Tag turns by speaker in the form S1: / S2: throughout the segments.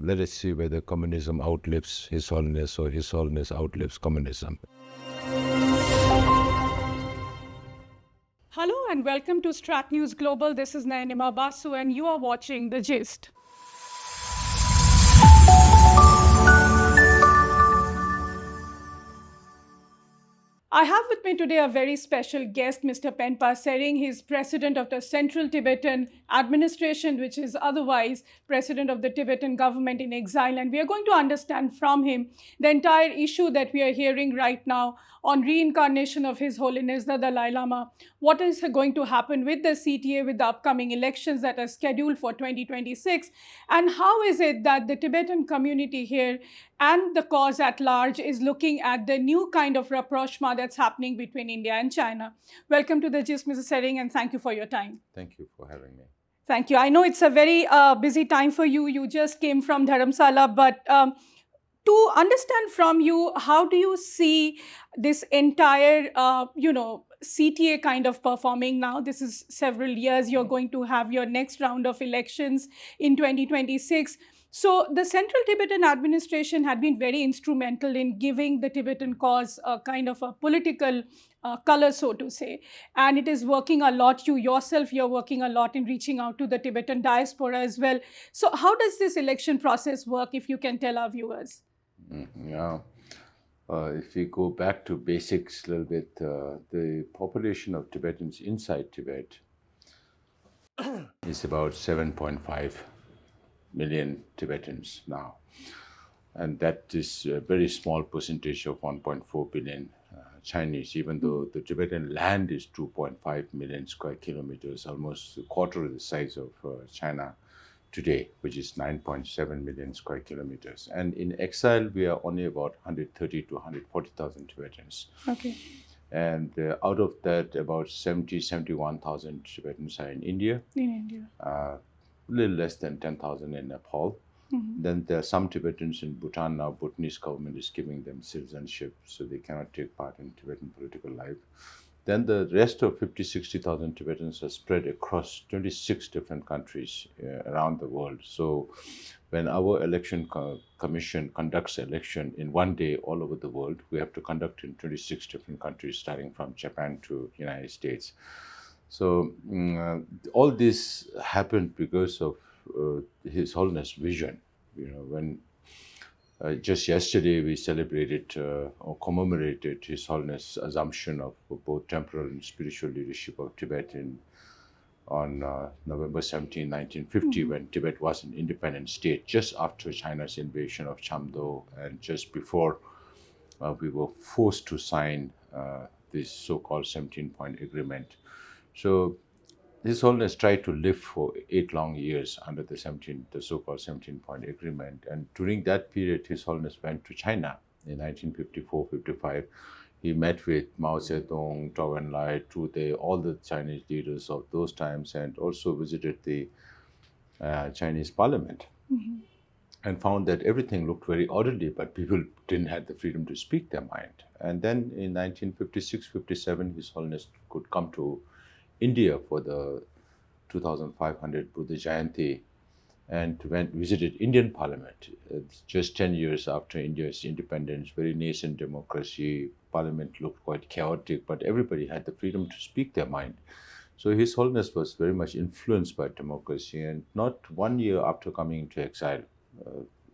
S1: Let us see whether communism outlives His Holiness or His Holiness outlives communism.
S2: Hello and welcome to StratNews Global. This is Nayanima Basu and you are watching The Gist. I have with me today a very special guest, Mr. Penpa Tsering. He is president of the Central Tibetan Administration, which is otherwise president of the Tibetan Government-in-Exile. And we are going to understand from him the entire issue that we are hearing right now on reincarnation of His Holiness the Dalai Lama. What is going to happen with the CTA with the upcoming elections that are scheduled for 2026? And how is it that the Tibetan community here and the cause at large is looking at the new kind of rapprochement that's happening between India and China? Welcome to The Gist, Mr. Tsering, and thank you for your time.
S1: Thank you for having me.
S2: Thank you. I know it's a very busy time for you. You just came from Dharamsala, but to understand from you, how do you see this entire, CTA kind of performing now? This is several years. You're going to have your next round of elections in 2026. So the Central Tibetan Administration had been very instrumental in giving the Tibetan cause a kind of a political color, so to say. And it is working a lot. You yourself, you're working a lot in reaching out to the Tibetan diaspora as well. So how does this election process work, if you can tell our viewers?
S1: If we go back to basics a little bit, the population of Tibetans inside Tibet is about 7.5 million Tibetans now. And that is a very small percentage of 1.4 billion Chinese, even though the Tibetan land is 2.5 million square kilometers, almost a quarter of the size of China today, which is 9.7 million square kilometers. And in exile, we are only about 130 to 140,000 Tibetans.
S2: Okay.
S1: And out of that, about 71,000 Tibetans are in India. A little less than 10,000 in Nepal. Mm-hmm. Then there are some Tibetans in Bhutan now. Bhutanese government is giving them citizenship, so they cannot take part in Tibetan political life. Then the rest of 60,000 Tibetans are spread across 26 different countries around the world. So when our election commission conducts election in one day all over the world, we have to conduct in 26 different countries, starting from Japan to United States. So all this happened because of His Holiness' vision. When just yesterday we celebrated or commemorated His Holiness' assumption of both temporal and spiritual leadership of Tibet on November 17, 1950, when Tibet was an independent state, just after China's invasion of Chamdo and just before we were forced to sign this so-called 17-point agreement. So His Holiness tried to live for 8 long years under the so-called 17-point agreement. And during that period, His Holiness went to China in 1954-55. He met with Mao Zedong, Zhou Enlai, Tu Dei, all the Chinese leaders of those times, and also visited the Chinese parliament. Mm-hmm. And found that everything looked very orderly, but people didn't have the freedom to speak their mind. And then in 1956-57, His Holiness could come to India for the 2500 Buddha Jayanti and visited Indian Parliament. Just 10 years after India's independence, very nascent democracy, Parliament looked quite chaotic, but everybody had the freedom to speak their mind. So His Holiness was very much influenced by democracy, and not 1 year after coming into exile,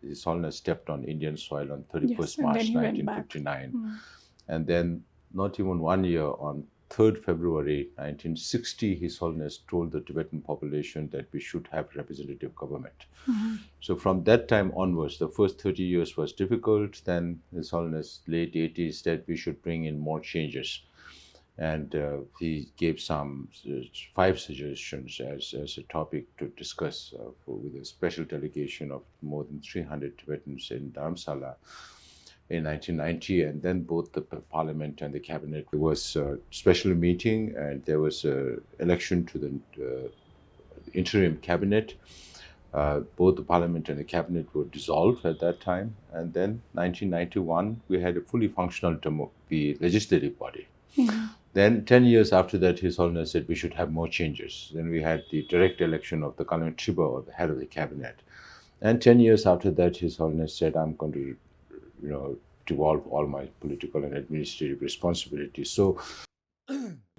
S1: His Holiness stepped on Indian soil on 31st March 1959. And then not even 1 year, on 3rd February 1960, His Holiness told the Tibetan population that we should have representative government. Mm-hmm. So from that time onwards, the first 30 years was difficult. Then His Holiness, late 80s, said we should bring in more changes. And he gave some 5 suggestions as a topic to discuss with a special delegation of more than 300 Tibetans in Dharamsala in 1990, and then both the parliament and the cabinet, there was a special meeting, and there was an election to the interim cabinet. Both the parliament and the cabinet were dissolved at that time, and then 1991 we had a fully functional the legislative body. Mm-hmm. Then 10 years after that, His Holiness said we should have more changes. Then we had the direct election of the Kalyan Triba, or the head of the cabinet. And 10 years after that, His Holiness said, I'm going to, devolve all my political and administrative responsibilities. So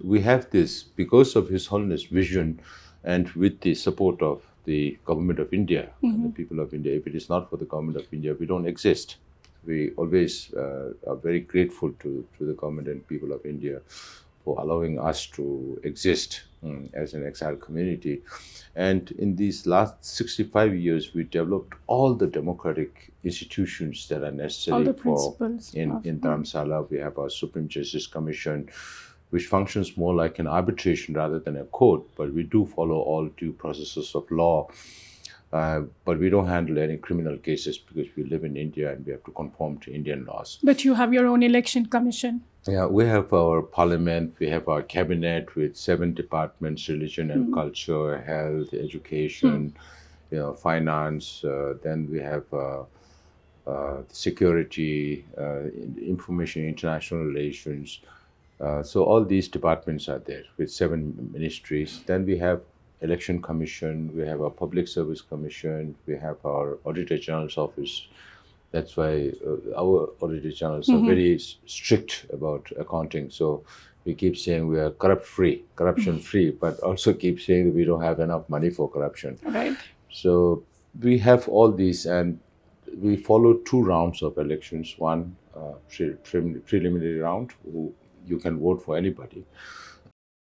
S1: we have this because of His Holiness' vision and with the support of the government of India and the people of India. If it is not for the government of India, we don't exist. We always are very grateful to the government and people of India for allowing us to exist as an exile community. And in these last 65 years, we developed all the democratic institutions that are necessary for in Dharamsala. We have our Supreme Justice Commission, which functions more like an arbitration rather than a court, but we do follow all due processes of law. But we don't handle any criminal cases because we live in India and we have to conform to Indian laws.
S2: But you have your own election commission.
S1: Yeah, we have our parliament, we have our cabinet with 7 departments: religion and culture, health, education, finance. Then we have security, information, international relations. So all these departments are there with 7 ministries. Then we have election commission, we have our public service commission, we have our auditor general's office. That's why our auditor generals are very strict about accounting. So we keep saying we are corruption free, but also keep saying that we don't have enough money for corruption.
S2: Right.
S1: So we have all these, and we follow 2 rounds of elections. One preliminary round, you can vote for anybody,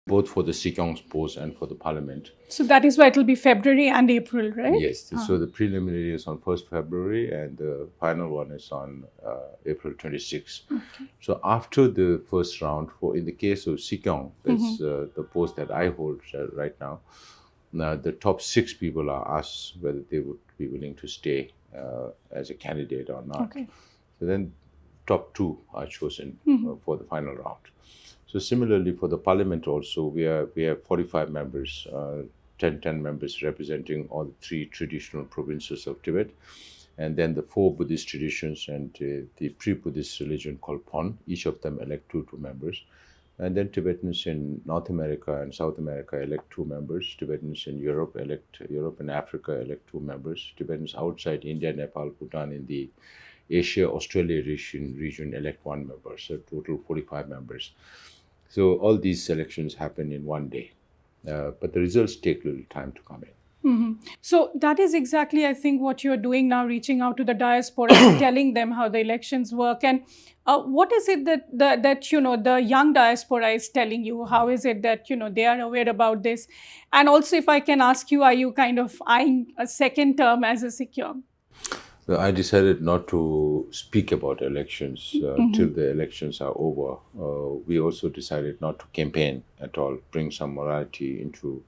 S1: both for the Sikyong post and for the parliament.
S2: So that is why it will be February and April, right?
S1: Yes. So the preliminary is on 1st February and the final one is on April 26th.
S2: Okay.
S1: So after the first round, in the case of Sikyong, that's the post that I hold right now, the top 6 people are asked whether they would be willing to stay as a candidate or not.
S2: Okay.
S1: So then top 2 are chosen for the final round. So similarly for the parliament also, we have 45 members, 10 members representing all the 3 traditional provinces of Tibet, and then the 4 Buddhist traditions and the pre-Buddhist religion called Pon. Each of them elect 2 members. And then Tibetans in North America and South America elect 2 members. Tibetans in Europe and Africa elect 2 members. Tibetans outside India, Nepal, Bhutan in the Asia-Australia region elect 1 member. So total 45 members. So all these elections happen in one day. But the results take a little time to come in.
S2: So that is exactly, I think, what you're doing now, reaching out to the diaspora and telling them how the elections work. And what is it that the young diaspora is telling you? How is it that they are aware about this? And also, if I can ask you, are you kind of eyeing a second term as a Sikyong?
S1: So I decided not to speak about elections till the elections are over. We also decided not to campaign at all, bring some morality into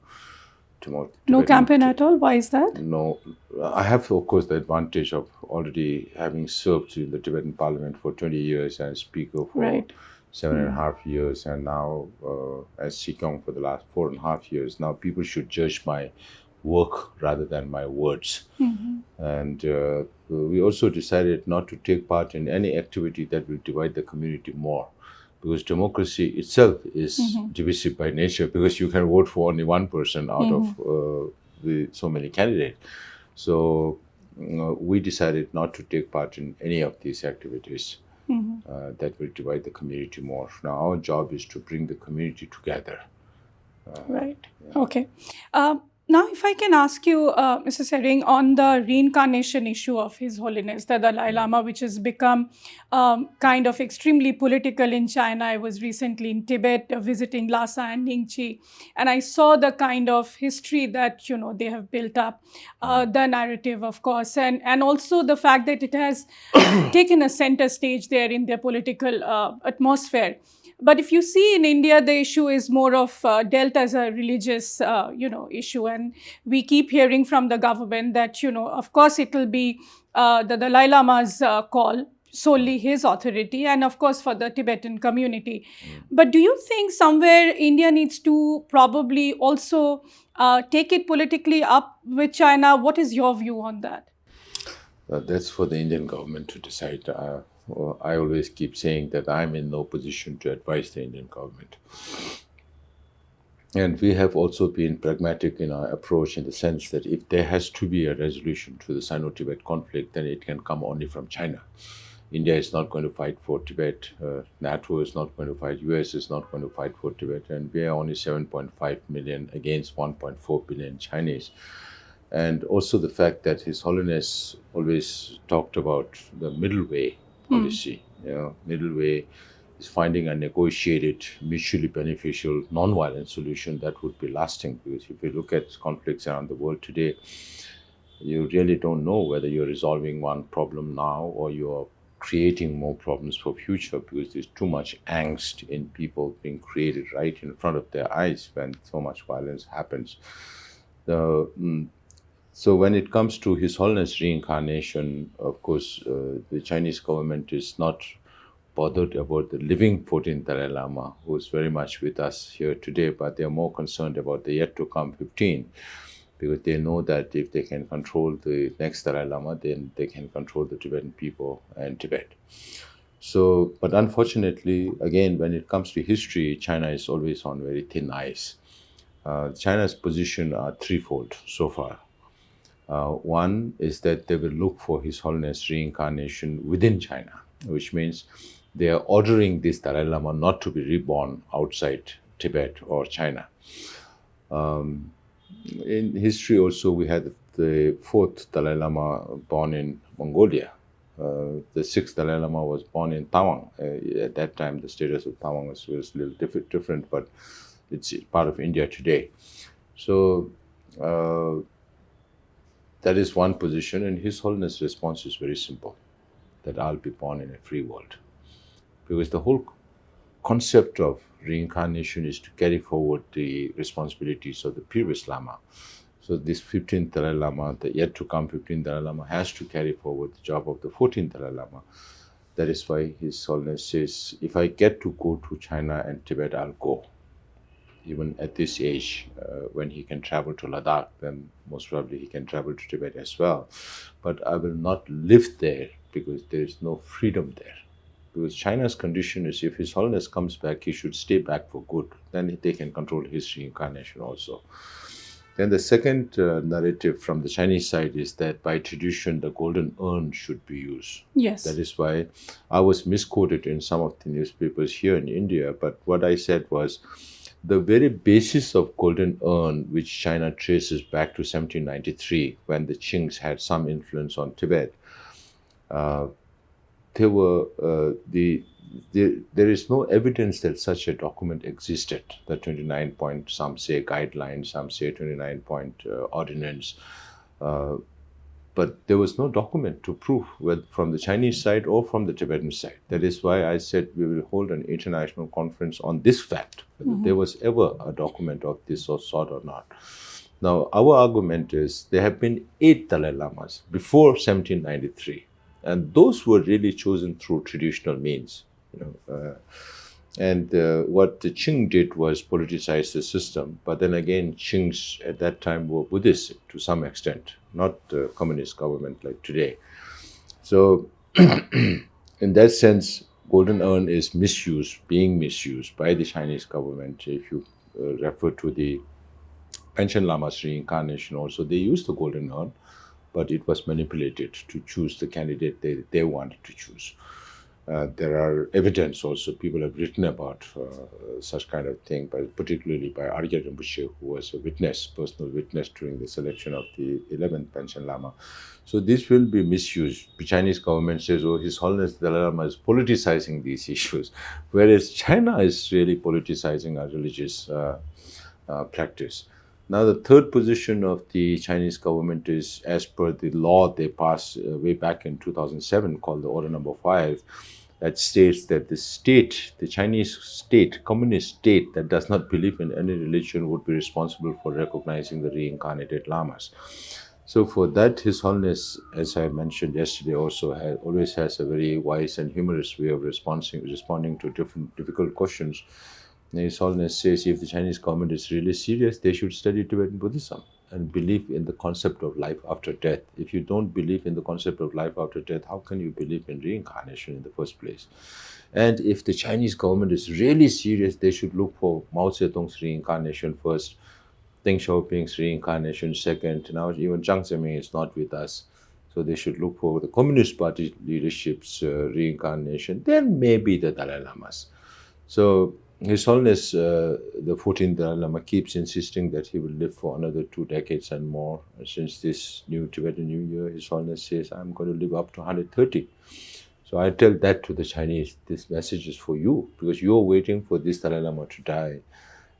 S2: no campaign at all? Why is that?
S1: No. I have, of course, the advantage of already having served in the Tibetan Parliament for 20 years and Speaker for 7.5 years, and now as Sikyong for the last 4.5 years. Now people should judge my work rather than my words. And we also decided not to take part in any activity that will divide the community more, because democracy itself is divisive by nature, because you can vote for only one person out of so many candidates. So we decided not to take part in any of these activities that will divide the community more. Now our job is to bring the community together.
S2: Right. Yeah. Okay. Now, if I can ask you, Mr. Tsering, on the reincarnation issue of His Holiness, the Dalai Lama, which has become kind of extremely political in China. I was recently in Tibet visiting Lhasa and Ningchi, and I saw the kind of history that, they have built up, the narrative, of course, and also the fact that it has taken a center stage there in their political atmosphere. But if you see in India, the issue is more of dealt as a religious, issue. And we keep hearing from the government that, of course, it will be the Dalai Lama's call, solely his authority, and of course for the Tibetan community. But do you think somewhere India needs to probably also take it politically up with China? What is your view on that?
S1: That's for the Indian government to decide. I always keep saying that I'm in no position to advise the Indian government. And we have also been pragmatic in our approach in the sense that if there has to be a resolution to the Sino-Tibet conflict, then it can come only from China. India is not going to fight for Tibet. NATO is not going to fight. US is not going to fight for Tibet. And we are only 7.5 million against 1.4 billion Chinese. And also the fact that His Holiness always talked about the middle way policy. Middle way is finding a negotiated, mutually beneficial, non-violent solution that would be lasting. Because if you look at conflicts around the world today, you really don't know whether you're resolving one problem now or you're creating more problems for future, because there's too much angst in people being created right in front of their eyes when so much violence happens. So when it comes to His Holiness reincarnation, of course, the Chinese government is not bothered about the living 14th Dalai Lama, who is very much with us here today, but they are more concerned about the yet to come 15, because they know that if they can control the next Dalai Lama, then they can control the Tibetan people and Tibet. So, but unfortunately, again, when it comes to history, China is always on very thin ice. China's position are threefold so far. One is that they will look for His Holiness reincarnation within China, which means they are ordering this Dalai Lama not to be reborn outside Tibet or China. In history also, we had the fourth Dalai Lama born in Mongolia. The sixth Dalai Lama was born in Tawang. At that time, the status of Tawang was a little different, but it's part of India today. So that is one position, and His Holiness' response is very simple, that I'll be born in a free world. Because the whole concept of reincarnation is to carry forward the responsibilities of the previous Lama. So this 15th Dalai Lama, the yet to come 15th Dalai Lama, has to carry forward the job of the 14th Dalai Lama. That is why His Holiness says, if I get to go to China and Tibet, I'll go. Even at this age, when he can travel to Ladakh, then most probably he can travel to Tibet as well. But I will not live there because there is no freedom there. Because China's condition is if His Holiness comes back, he should stay back for good. Then they can control his reincarnation also. Then the second narrative from the Chinese side is that by tradition, the golden urn should be used.
S2: Yes.
S1: That is why I was misquoted in some of the newspapers here in India. But what I said was, the very basis of golden urn, which China traces back to 1793, when the Qings had some influence on Tibet, there is no evidence that such a document existed. The 29-point, some say guidelines, some say 29-point ordinance. But there was no document to prove whether from the Chinese side or from the Tibetan side. That is why I said we will hold an international conference on this fact, whether there was ever a document of this sort or not. Now, our argument is there have been 8 Dalai Lamas before 1793, and those were really chosen through traditional means. What the Qing did was politicize the system, but then again, Qings at that time were Buddhists to some extent, not the communist government like today. So in that sense, golden urn is being misused by the Chinese government. If you refer to the Panchen Lama's reincarnation also, they used the golden urn, but it was manipulated to choose the candidate they wanted to choose. There are evidence also, people have written about such kind of thing, but particularly by Arya Rinpoche, who was a witness, personal witness during the selection of the 11th Panchen Lama. So this will be misused. The Chinese government says, oh, His Holiness the Dalai Lama is politicizing these issues, whereas China is really politicizing our religious practice. Now, the third position of the Chinese government is, as per the law they passed way back in 2007 called the Order Number 5, that states that the Chinese state, communist state that does not believe in any religion would be responsible for recognizing the reincarnated lamas. So for that, His Holiness, as I mentioned yesterday also, always has a very wise and humorous way of responding to different difficult questions. His Holiness says if the Chinese government is really serious, they should study Tibetan Buddhism. and believe in the concept of life after death. If you don't believe in the concept of life after death, how can you believe in reincarnation in the first place? And if the Chinese government is really serious, they should look for Mao Zedong's reincarnation first, Deng Xiaoping's reincarnation second. Now even Jiang Zemin is not with us. So they should look for the Communist Party leadership's reincarnation, then maybe the Dalai Lamas. So His Holiness, the 14th Dalai Lama, keeps insisting that he will live for another 2 decades and more. Since this new Tibetan New Year, His Holiness says, I'm going to live up to 130. So I tell that to the Chinese, this message is for you, because you're waiting for this Dalai Lama to die.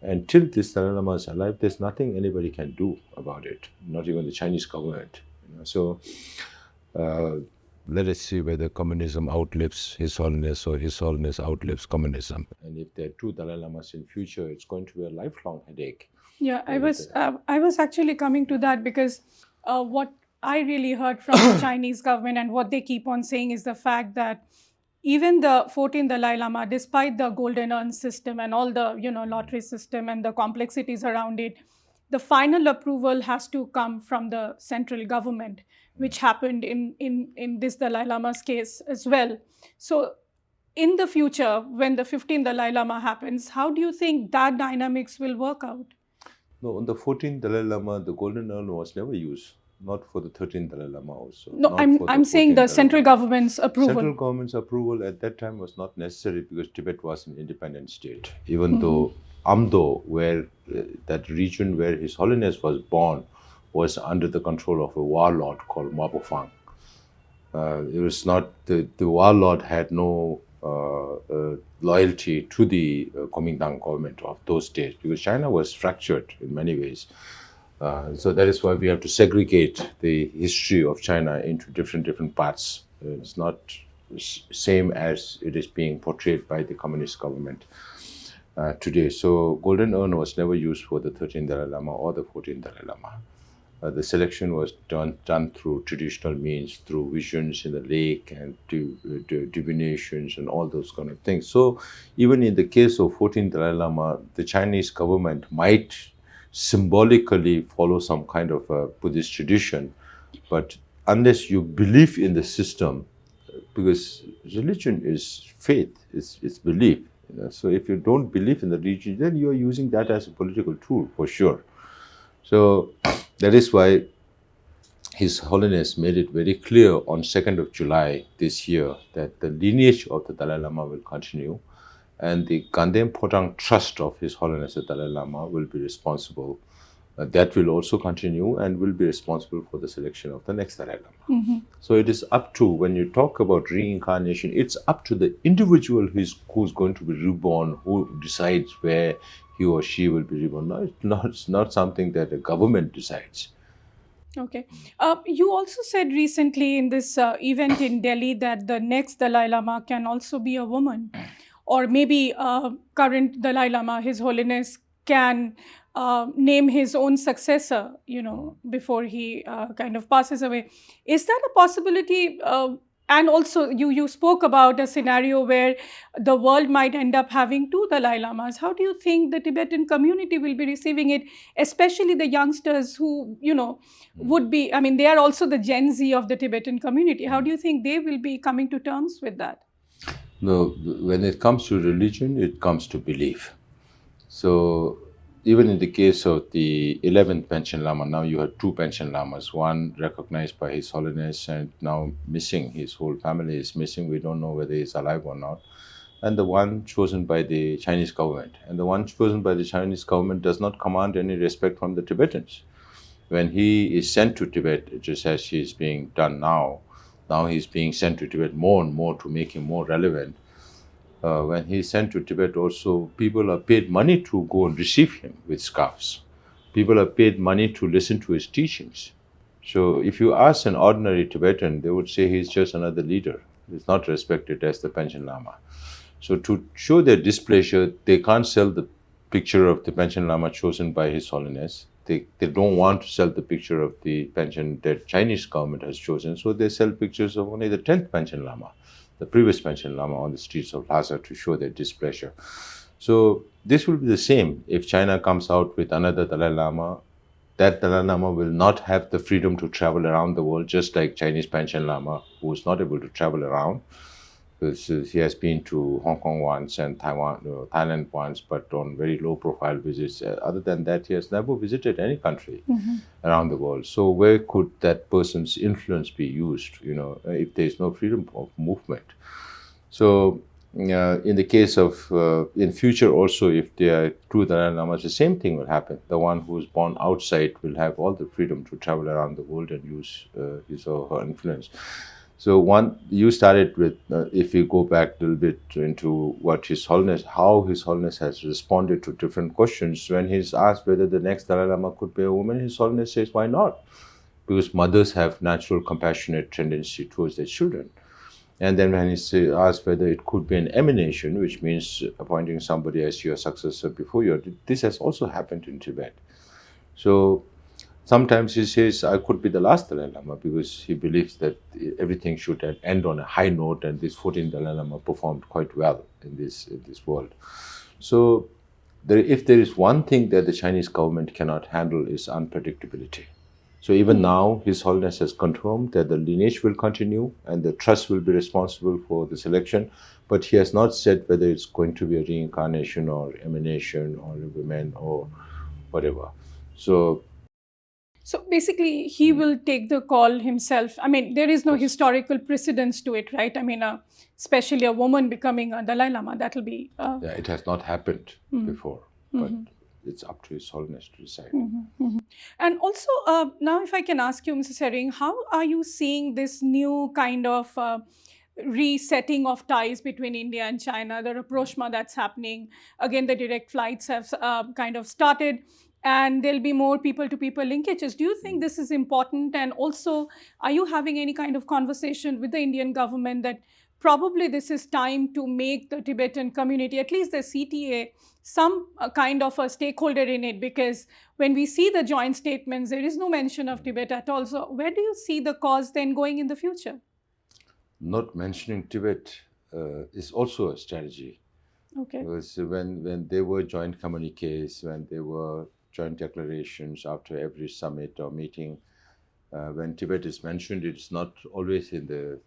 S1: Until this Dalai Lama is alive, there's nothing anybody can do about it, not even the Chinese government. So let us see whether communism outlives His Holiness or His Holiness outlives communism. And if there are 2 Dalai Lamas in future, it's going to be a lifelong headache.
S2: Yeah, I was actually coming to that, because what I really heard from the Chinese government and what they keep on saying is the fact that even the 14th Dalai Lama, despite the golden urn system and all the lottery system and the complexities around it, the final approval has to come from the central government, which happened in this Dalai Lama's case as well. So in the future, when the 15th Dalai Lama happens, how do you think that dynamics will work out?
S1: No, on the 14th Dalai Lama, the golden urn was never used. Not for the 13th Dalai Lama also.
S2: No, I'm saying the central government's approval.
S1: Central government's approval at that time was not necessary, because Tibet was an independent state. Even though Amdo, where that region where His Holiness was born, was under the control of a warlord called Mabofang. It was not, the warlord had no loyalty to the Kuomintang government of those days, because China was fractured in many ways. So that is why we have to segregate the history of China into different parts. It's not same as it is being portrayed by the communist government today. So golden urn was never used for the 13th Dalai Lama or the 14th Dalai Lama. The selection was done through traditional means, through visions in the lake and divinations and all those kind of things. So even in the case of 14th Dalai Lama, the Chinese government might symbolically follow some kind of a Buddhist tradition, but unless you believe in the system, because religion is faith, it's belief. So if you don't believe in the religion, then you are using that as a political tool for sure. So that is why His Holiness made it very clear on 2nd of July this year that the lineage of the Dalai Lama will continue, and the Ganden Podang Trust of His Holiness the Dalai Lama will be responsible. That will also continue and will be responsible for the selection of the next Dalai Lama. So it is up to, when you talk about reincarnation, it's up to the individual who's going to be reborn, who decides where he or she will be reborn. No, it's not something that the government decides.
S2: Okay. You also said recently in this event in Delhi that the next Dalai Lama can also be a woman. Or maybe current Dalai Lama, His Holiness, can name his own successor, before he kind of passes away. Is that a possibility? And also, you spoke about a scenario where the world might end up having 2 Dalai Lamas. How do you think the Tibetan community will be receiving it, especially the youngsters who, would be, they are also the Gen Z of the Tibetan community. How do you think they will be coming to terms with that?
S1: No, when it comes to religion, it comes to belief. So even in the case of the 11th Panchen Lama, now you have 2 Panchen Lamas, one recognized by His Holiness and now missing. His whole family is missing. We don't know whether he's alive or not. And the one chosen by the Chinese government. And the one chosen by the Chinese government does not command any respect from the Tibetans. When he is sent to Tibet, just as he is being done now he's being sent to Tibet more and more to make him more relevant. When he's sent to Tibet also, people are paid money to go and receive him with scarves. People are paid money to listen to his teachings. So if you ask an ordinary Tibetan, they would say he's just another leader. He's not respected as the Panchen Lama. So to show their displeasure, they can't sell the picture of the Panchen Lama chosen by His Holiness. They don't want to sell the picture of the Panchen that Chinese government has chosen, so they sell pictures of only the 10th Panchen Lama, the previous Panchen Lama, on the streets of Lhasa to show their displeasure. So this will be the same if China comes out with another Dalai Lama. that Dalai Lama will not have the freedom to travel around the world, just like Chinese Panchen Lama, who is not able to travel around. Because he has been to Hong Kong once and Thailand once, but on very low-profile visits. Other than that, he has never visited any country around the world. So where could that person's influence be used? If there is no freedom of movement. So in the case of in future also, if there are two Dalai Lamas, the same thing will happen. The one who is born outside will have all the freedom to travel around the world and use his or her influence. So you started with, if we go back a little bit into how His Holiness has responded to different questions. When he's asked whether the next Dalai Lama could be a woman, His Holiness says, why not? Because mothers have natural compassionate tendency towards their children. And then when he's asked whether it could be an emanation, which means appointing somebody as your successor before you, this has also happened in Tibet. So sometimes he says, I could be the last Dalai Lama, because he believes that everything should end on a high note, and this 14th Dalai Lama performed quite well in this world. So if there is one thing that the Chinese government cannot handle, is unpredictability. So even now, His Holiness has confirmed that the lineage will continue and the trust will be responsible for the selection, but he has not said whether it's going to be a reincarnation or emanation or a woman or whatever. So
S2: basically, he will take the call himself. I mean, there is no historical precedence to it, right? I mean, especially a woman becoming a Dalai Lama, that will be...
S1: yeah, it has not happened before, but it's up to His Holiness to decide.
S2: And also, now if I can ask you, Mr. Tsering, how are you seeing this new kind of resetting of ties between India and China, the rapprochement that's happening? Again, the direct flights have kind of started, and there'll be more people-to-people linkages. Do you think this is important? And also, are you having any kind of conversation with the Indian government that probably this is time to make the Tibetan community, at least the CTA, some kind of a stakeholder in it? Because when we see the joint statements, there is no mention of Tibet at all. So where do you see the cause then going in the future?
S1: Not mentioning Tibet is also a strategy.
S2: Okay.
S1: Because when there were joint communiques, when there were joint declarations after every summit or meeting, when Tibet is mentioned, it's not always in the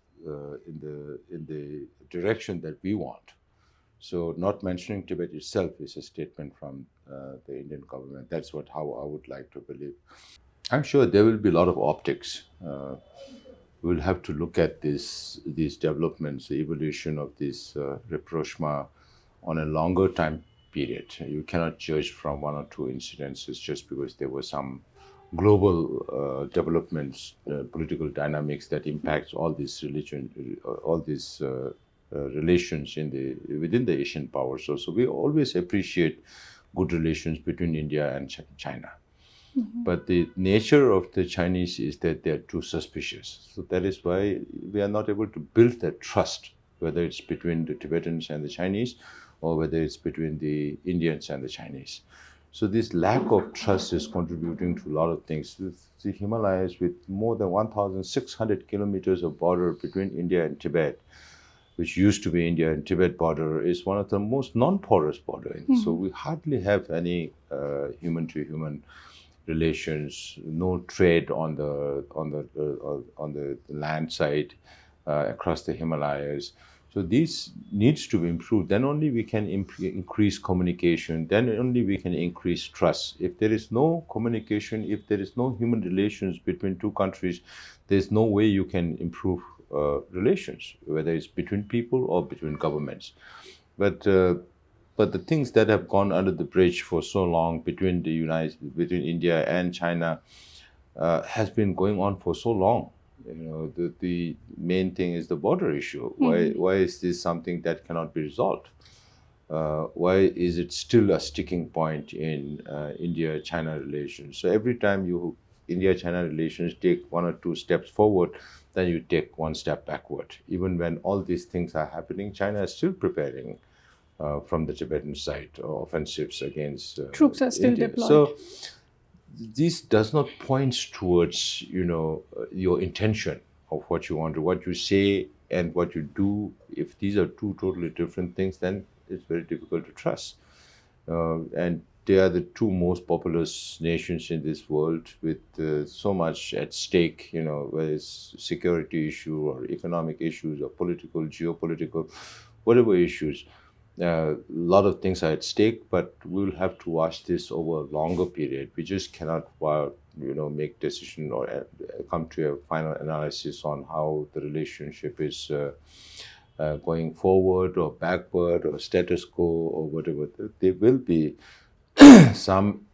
S1: direction that we want. So not mentioning Tibet itself is a statement from the Indian government. That's how I would like to believe. I'm sure there will be a lot of optics. We'll have to look at these developments, the evolution of this rapprochement on a longer time period. You cannot judge from one or two incidences just because there were some global developments, political dynamics that impacts all these relations within the Asian powers. So we always appreciate good relations between India and China. But the nature of the Chinese is that they are too suspicious. So that is why we are not able to build that trust, whether it's between the Tibetans and the Chinese, or whether it's between the Indians and the Chinese. So this lack of trust is contributing to a lot of things. The Himalayas, with more than 1,600 kilometers of border between India and Tibet, which used to be India and Tibet border, is one of the most non-porous borders. So we hardly have any human-to-human relations, no trade on the land side across the Himalayas. So this needs to be improved. Then only we can increase communication. Then only we can increase trust. If there is no communication, if there is no human relations between two countries, there's no way you can improve relations, whether it's between people or between governments. But the things that have gone under the bridge for so long between India and China has been going on for so long. The main thing is the border issue. Why is this something that cannot be resolved? Why is it still a sticking point in India-China relations? So every time India-China relations take one or two steps forward, then you take one step backward. Even when all these things are happening, China is still preparing from the Tibetan side offensives against
S2: troops are still
S1: India.
S2: deployed.
S1: So this does not point towards your intention of what you want to, what you say and what you do. If these are two totally different things, then it's very difficult to trust. And they are the two most populous nations in this world with so much at stake, whether it's security issue or economic issues or political, geopolitical, whatever issues. A lot of things are at stake, but we'll have to watch this over a longer period. We just cannot, make decision or come to a final analysis on how the relationship is going forward or backward or status quo or whatever. There will be some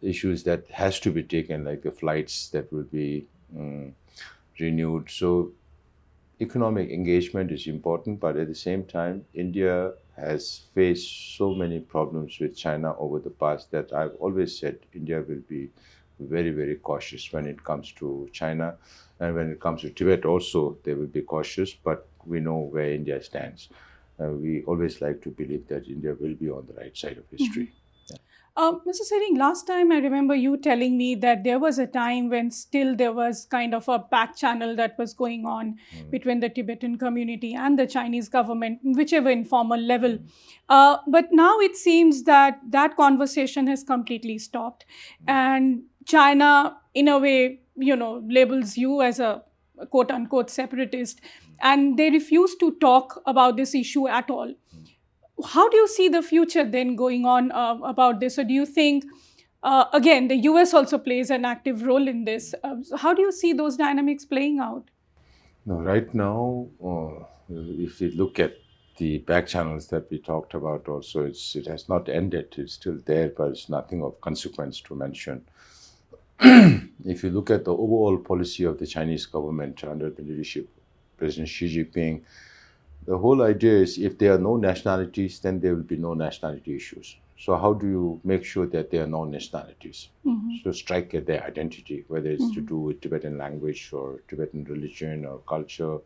S1: issues that has to be taken, like the flights that will be renewed. So economic engagement is important, but at the same time, India has faced so many problems with China over the past that I've always said India will be very, very cautious when it comes to China. And when it comes to Tibet also, they will be cautious, but we know where India stands. We always like to believe that India will be on the right side of history.
S2: Mr. Tsering, last time I remember you telling me that there was a time when still there was kind of a back channel that was going on between the Tibetan community and the Chinese government, whichever informal level. But now it seems that that conversation has completely stopped. And China, in a way, labels you as a quote unquote separatist, and they refuse to talk about this issue at all. How do you see the future then going on about this? Or do you think, again, the US also plays an active role in this? How do you see those dynamics playing out?
S1: No, right now, if you look at the back channels that we talked about also, it has not ended. It's still there, but it's nothing of consequence to mention. If you look at the overall policy of the Chinese government under the leadership of President Xi Jinping, the whole idea is if there are no nationalities, then there will be no nationality issues. So how do you make sure that there are no nationalities? So strike at their identity, whether it's to do with Tibetan language or Tibetan religion or culture,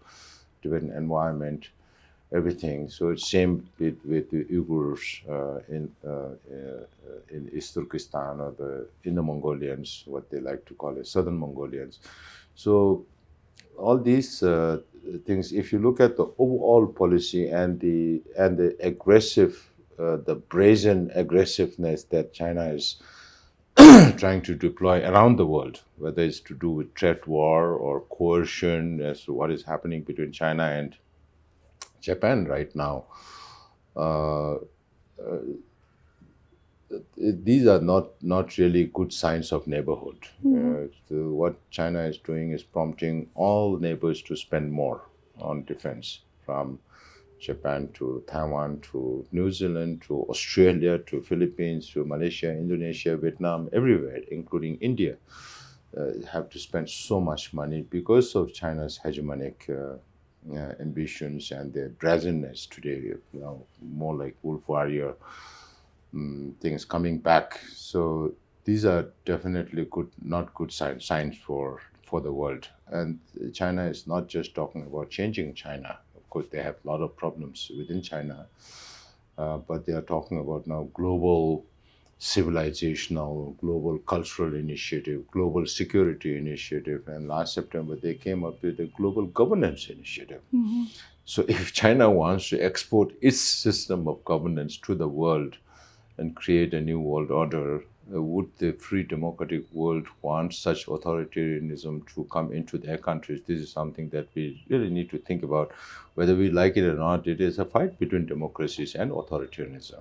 S1: Tibetan environment, everything. So it's same with the Uyghurs in East Turkestan or the Inner Mongolians, what they like to call it, Southern Mongolians. So all these things, if you look at the overall policy and the aggressive, the brazen aggressiveness that China is trying to deploy around the world, whether it's to do with threat war or coercion, as to what is happening between China and Japan right now, these are not really good signs of neighborhood. So what China is doing is prompting all neighbors to spend more on defense, from Japan to Taiwan to New Zealand to Australia to Philippines to Malaysia, Indonesia, Vietnam, everywhere, including India, have to spend so much money because of China's hegemonic ambitions and their brazenness today, more like wolf warrior things coming back. So these are definitely not good signs for the world. And China is not just talking about changing China. Of course, they have a lot of problems within China, but they are talking about now global civilizational, global cultural initiative, global security initiative, and last September they came up with a global governance initiative. So if China wants to export its system of governance to the world and create a new world order, would the free democratic world want such authoritarianism to come into their countries? This is something that we really need to think about. Whether we like it or not, it is a fight between democracies and authoritarianism.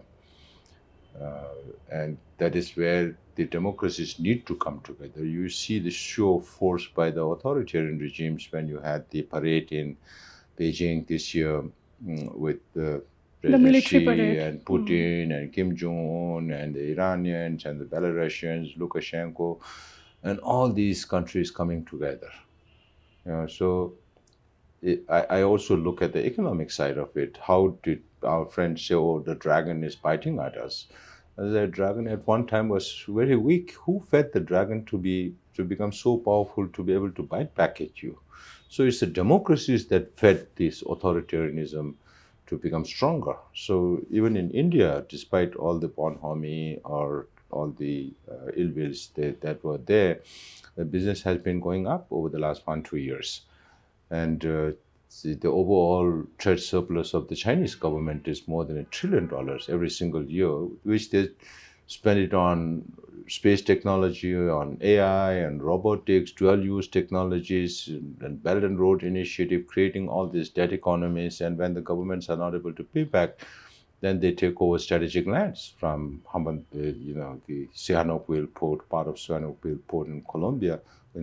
S1: And that is where the democracies need to come together. You see the show of force by the authoritarian regimes when you had the parade in Beijing this year with the
S2: military
S1: Xi
S2: parade.
S1: and Putin and Kim Jong-un and the Iranians and the Belarusians, Lukashenko, and all these countries coming together. So I also look at the economic side of it. How did our friends say, oh, the dragon is biting at us? The dragon at one time was very weak. Who fed the dragon to become so powerful to be able to bite back at you? So it's the democracies that fed this authoritarianism to become stronger. So even in India, despite all the bonhomie or all the ill wills that were there, the business has been going up over the last 1-2 years. And the overall trade surplus of the Chinese government is more than $1 trillion every single year, which they spend it on space technology, on AI and robotics, dual-use technologies, and Belt and Road Initiative, creating all these debt economies. And when the governments are not able to pay back, then they take over strategic lands from the Sihanoukville port, part of Sihanoukville port in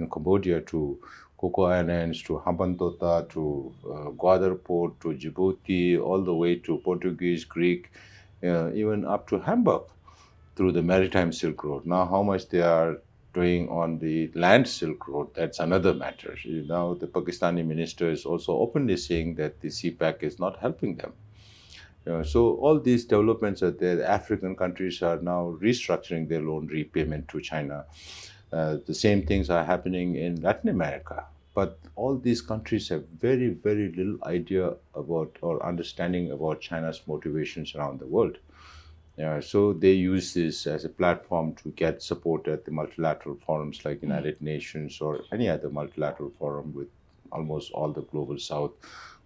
S1: Cambodia, to Coco Islands, to Hambantota, to Gwadar port, to Djibouti, all the way to Portuguese, Greek, even up to Hamburg through the maritime Silk Road. Now, how much they are doing on the land Silk Road, that's another matter. Now, the Pakistani minister is also openly saying that the CPAC is not helping them. So all these developments are there. The African countries are now restructuring their loan repayment to China. The same things are happening in Latin America. But all these countries have very, very little idea about or understanding about China's motivations around the world. So they use this as a platform to get support at the multilateral forums like United Nations or any other multilateral forum, with almost all the global south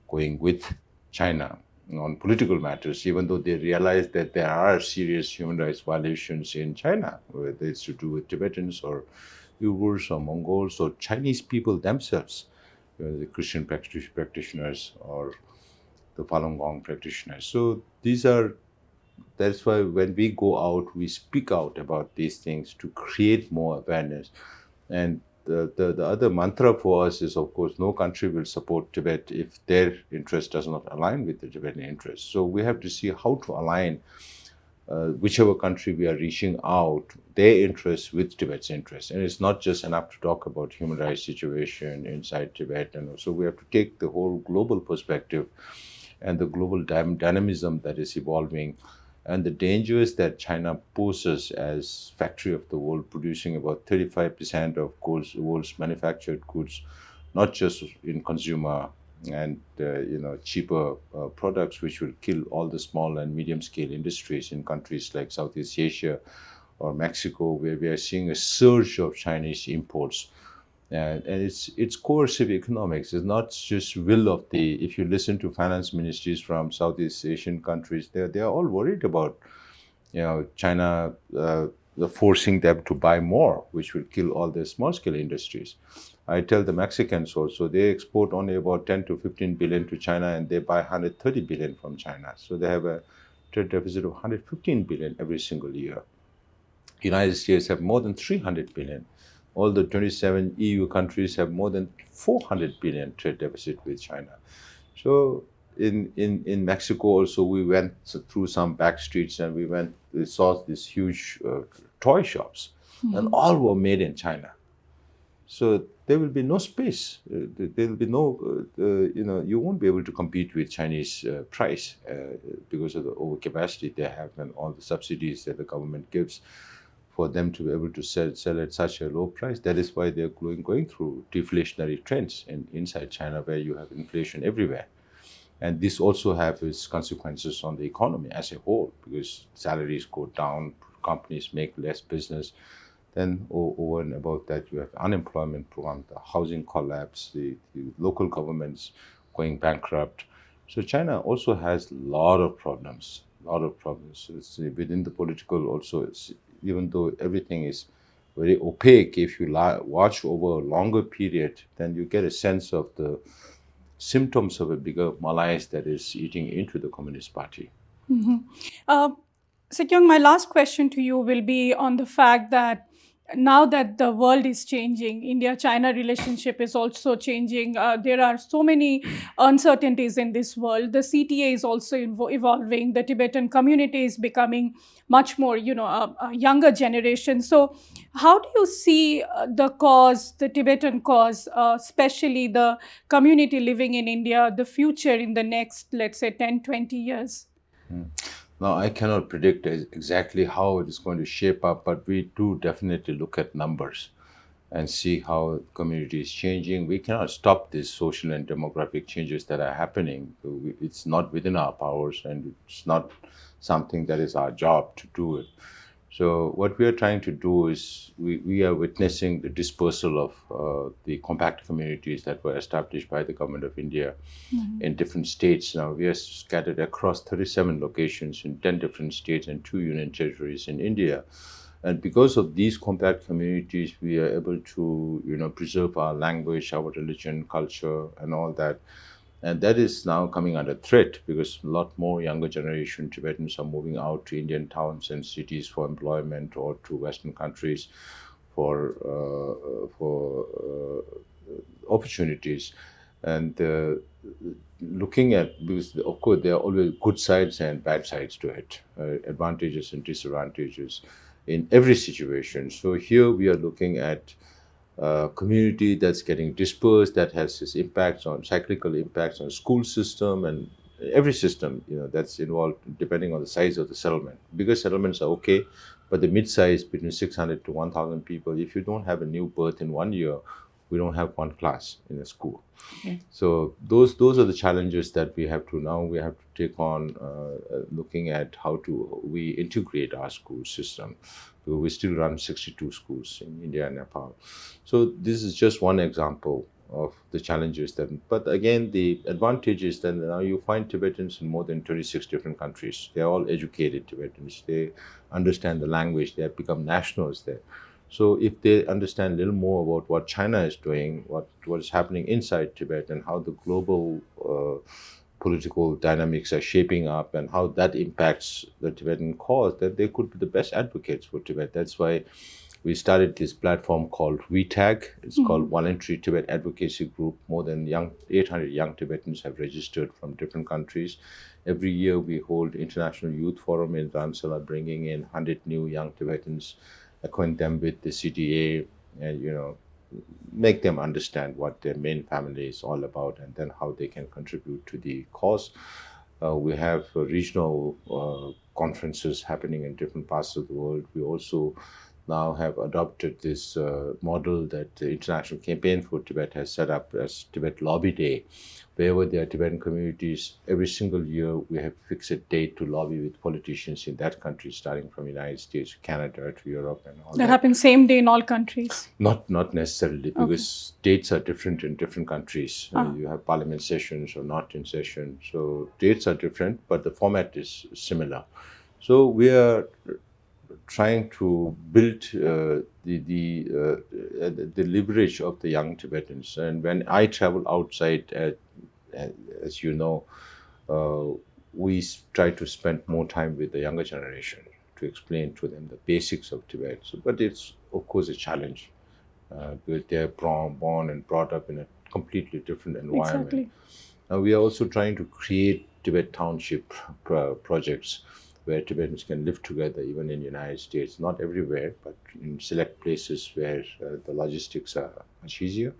S1: going with China on political matters, even though they realize that there are serious human rights violations in China, whether it's to do with Tibetans or Uyghurs or Mongols or Chinese people themselves, the Christian practitioners or the Falun Gong practitioners. So that's why when we go out, we speak out about these things to create more awareness. And the other mantra for us is, of course, no country will support Tibet if their interest does not align with the Tibetan interest. So we have to see how to align whichever country we are reaching out, their interests with Tibet's interests. And it's not just enough to talk about human rights situation inside Tibet. And so we have to take the whole global perspective and the global dynamism that is evolving, and the dangers that China poses as factory of the world, producing about 35% of world's manufactured goods, not just in consumer and cheaper products, which will kill all the small and medium scale industries in countries like Southeast Asia or Mexico, where we are seeing a surge of Chinese imports. And it's coercive economics. It's not just will of the. If you listen to finance ministries from Southeast Asian countries, they are all worried about, China forcing them to buy more, which will kill all the small scale industries. I tell the Mexicans also, they export only about 10 to 15 billion to China, and they buy 130 billion from China. So they have a trade deficit of 115 billion every single year. United States have more than 300 billion. All the 27 EU countries have more than 400 billion trade deficit with China. So in Mexico also, we went through some back streets and we saw these huge toy shops, and all were made in China. So there will be no space. There will be no, you won't be able to compete with Chinese price because of the overcapacity they have and all the subsidies that the government gives for them to be able to sell at such a low price. That is why they're going through deflationary trends inside China, where you have inflation everywhere. And this also has its consequences on the economy as a whole, because salaries go down, companies make less business. Then over and above that, you have unemployment program, the housing collapse, the local governments going bankrupt. So China also has a lot of problems. It's within the political also, even though everything is very opaque, if you watch over a longer period, then you get a sense of the symptoms of a bigger malaise that is eating into the Communist Party.
S2: Sikyong, my last question to you will be on the fact that now that the world is changing, India-China relationship is also changing. There are so many uncertainties in this world. The CTA is also evolving. The Tibetan community is becoming much more, a younger generation. So how do you see the Tibetan cause, especially the community living in India, the future in the next, let's say, 10, 20 years?
S1: Now, I cannot predict exactly how it is going to shape up, but we do definitely look at numbers and see how the community is changing. We cannot stop these social and demographic changes that are happening. It's not within our powers, and it's not something that is our job to do it. So what we are trying to do is we are witnessing the dispersal of the compact communities that were established by the government of India in different states. Now we are scattered across 37 locations in 10 different states and 2 union territories in India. And because of these compact communities, we are able to, preserve our language, our religion, culture, and all that. And that is now coming under threat because a lot more younger generation Tibetans are moving out to Indian towns and cities for employment or to Western countries for opportunities. And looking at, because of course there are always good sides and bad sides to it, advantages and disadvantages in every situation. So here we are looking at community that's getting dispersed, that has its impacts on cyclical impacts on school system and every system that's involved depending on the size of the settlement. Bigger settlements are okay, but the mid-size between 600 to 1,000 people, if you don't have a new birth in 1 year, we don't have one class in a school.
S2: Okay.
S1: So those are the challenges that we have to take on, looking at how to we integrate our school system. We still run 62 schools in India and Nepal. So this is just one example of the challenges but again, the advantage is that now you find Tibetans in more than 26 different countries. They're all educated Tibetans. They understand the language. They have become nationals there. So if they understand a little more about what China is doing, what is happening inside Tibet, and how the global political dynamics are shaping up, and how that impacts the Tibetan cause, that they could be the best advocates for Tibet. That's why we started this platform called VTAG. It's called Voluntary Tibet Advocacy Group. More than 800 young Tibetans have registered from different countries. Every year we hold International Youth Forum in Dharamsala, bringing in 100 new young Tibetans, acquaint them with the CTA, and make them understand what their main family is all about, and then how they can contribute to the cause. We have regional conferences happening in different parts of the world. We also now have adopted this model that the International Campaign for Tibet has set up as Tibet Lobby Day. Wherever there are Tibetan communities, every single year we have fixed a date to lobby with politicians in that country, starting from the United States, Canada, to Europe, and all that.
S2: That happens same day in all countries?
S1: Not necessarily, because dates are different in different countries. You have parliament sessions or not in session. So dates are different, but the format is similar. So we are trying to build the leverage of the young Tibetans. And when I travel outside, as you know, we try to spend more time with the younger generation to explain to them the basics of Tibet. But it's, of course, a challenge because they're born and brought up in a completely different environment.
S2: Exactly.
S1: Now, we are also trying to create Tibet township projects where Tibetans can live together, even in the United States. Not everywhere, but in select places where the logistics are much easier.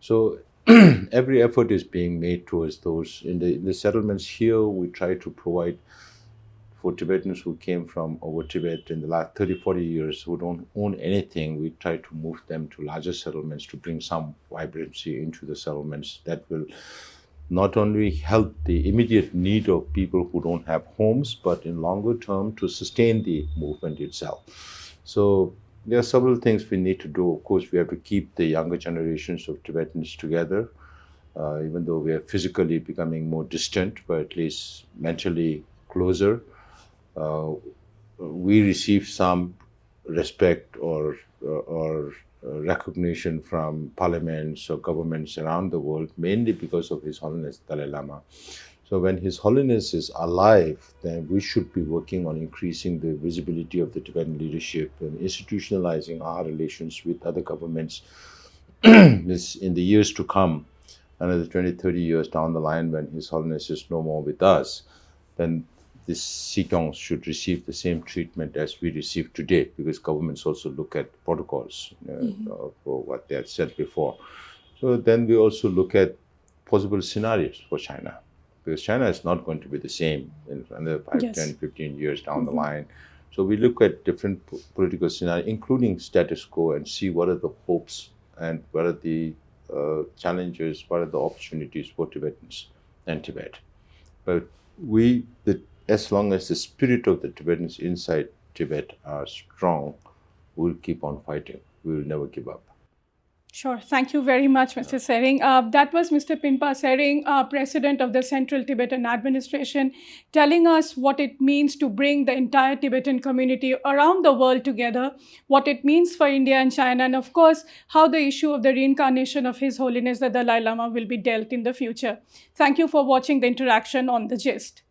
S1: So every effort is being made towards those. In the settlements here, we try to provide for Tibetans who came from over Tibet in the last 30, 40 years, who don't own anything. We try to move them to larger settlements to bring some vibrancy into the settlements that will not only help the immediate need of people who don't have homes, but in longer term to sustain the movement itself. So there are several things we need to do. Of course, we have to keep the younger generations of Tibetans together, even though we are physically becoming more distant, but at least mentally closer. We receive some respect or recognition from parliaments or governments around the world, mainly because of His Holiness Dalai Lama. So when His Holiness is alive, then we should be working on increasing the visibility of the Tibetan leadership and institutionalizing our relations with other governments in the years to come. Another 20, 30 years down the line, when His Holiness is no more with us, then this Sikyong should receive the same treatment as we receive today, because governments also look at protocols for what they had said before. So then we also look at possible scenarios for China, because China is not going to be the same in another 5, 10, 15 years down the line. So we look at different political scenarios, including status quo, and see what are the hopes and what are the challenges, what are the opportunities for Tibetans and Tibet. But as long as the spirit of the Tibetans inside Tibet are strong, we'll keep on fighting. We will never give up.
S2: Sure. Thank you very much, Mr. Tsering. That was Mr. Penpa Tsering, President of the Central Tibetan Administration, telling us what it means to bring the entire Tibetan community around the world together, what it means for India and China, and of course, how the issue of the reincarnation of His Holiness the Dalai Lama will be dealt in the future. Thank you for watching the interaction on The Gist.